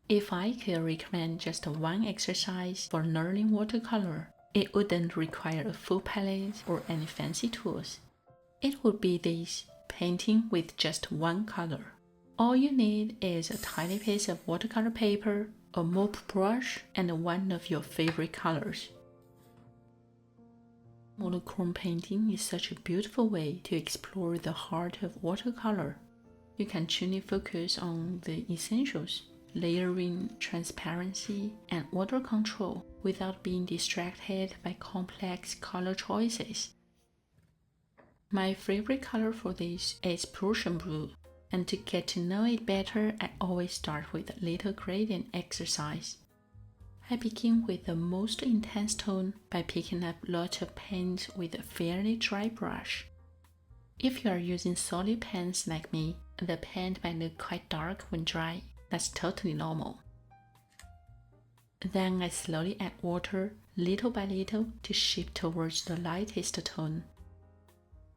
If I could recommend just one exercise for learning watercolor, it wouldn't require a full palette or any fancy tools. It would be this: painting with just one color. All you need is a tiny piece of watercolor paper, a mop brush, and one of your favorite colors. Monochrome painting is such a beautiful way to explore the heart of watercolor. You can truly focus on the essentials: layering, transparency, and water control without being distracted by complex color choices. My favorite color for this is Prussian blue, and to get to know it better, I always start with a little gradient exercise. I begin with the most intense tone by picking up lots of paint with a fairly dry brush. If you are using solid paints like me, the paint might look quite dark when dry. That's totally normal. Then I slowly add water, little by little, to shift towards the lightest tone.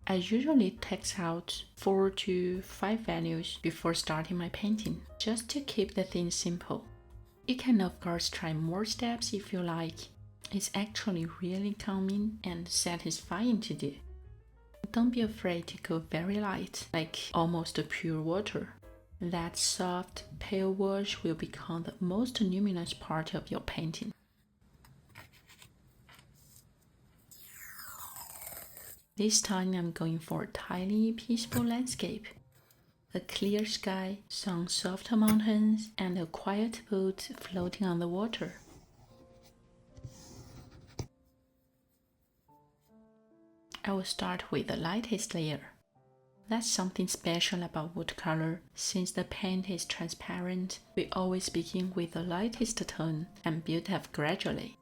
I usually text out 4 to 5 values before starting my painting, just to keep the thing simple. You can of course try more steps if you like. It's actually really calming and satisfying to do. Don't be afraid to go very light, like almost pure water. That soft, pale wash will become the most luminous part of your painting. This time I'm going for a tiny, peaceful landscape. A clear sky, some soft mountains, and a quiet boat floating on the water. I will start with the lightest layer. That's something special about watercolor. Since the paint is transparent, we always begin with the lightest tone and build up gradually.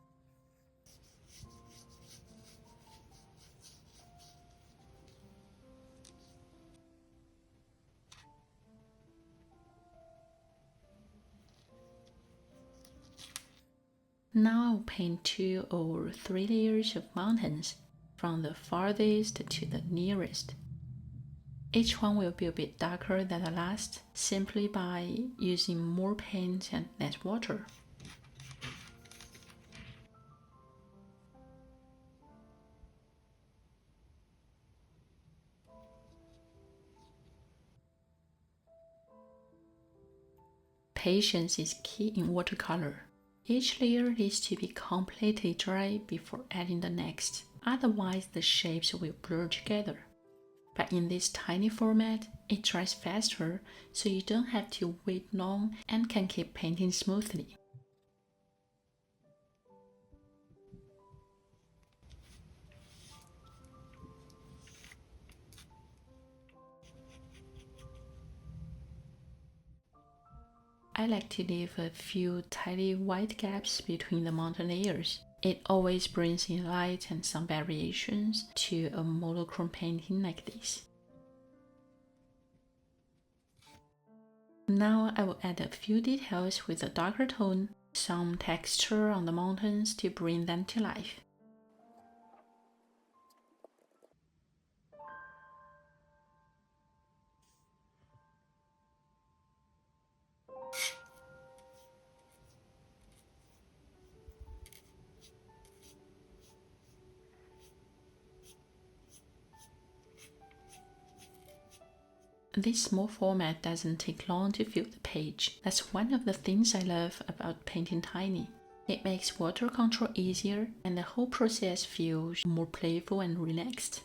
Now I'll paint 2 or 3 layers of mountains, from the farthest to the nearest. Each one will be a bit darker than the last, simply by using more paint and less water. Patience is key in watercolor. Each layer needs to be completely dry before adding the next, otherwise the shapes will blur together. But in this tiny format, it dries faster, so you don't have to wait long and can keep painting smoothly. I like to leave a few tiny white gaps between the mountain layers. It always brings in light and some variations to a monochrome painting like this. Now I will add a few details with a darker tone, some texture on the mountains to bring them to life. This small format doesn't take long to fill the page. That's one of the things I love about painting tiny. It makes water control easier and the whole process feels more playful and relaxed.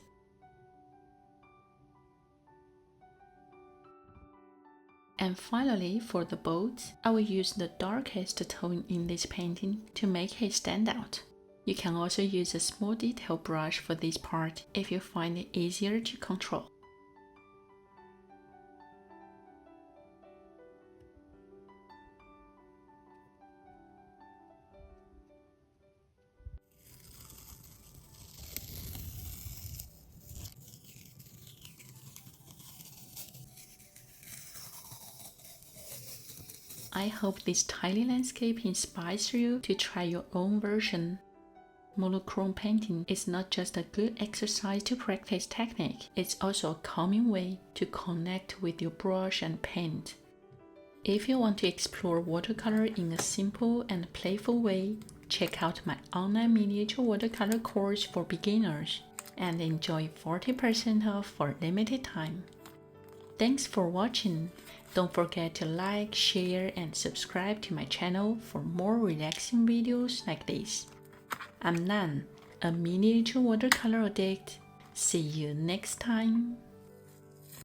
And finally, for the boat, I will use the darkest tone in this painting to make it stand out. You can also use a small detail brush for this part if you find it easier to control. I hope this tiny landscape inspires you to try your own version. Monochrome painting is not just a good exercise to practice technique, it's also a calming way to connect with your brush and paint. If you want to explore watercolor in a simple and playful way, check out my online miniature watercolor course for beginners and enjoy 40% off for limited time. Thanks for watching. Don't forget to like, share, and subscribe to my channel for more relaxing videos like this. I'm Nan, a miniature watercolor addict. See you next time.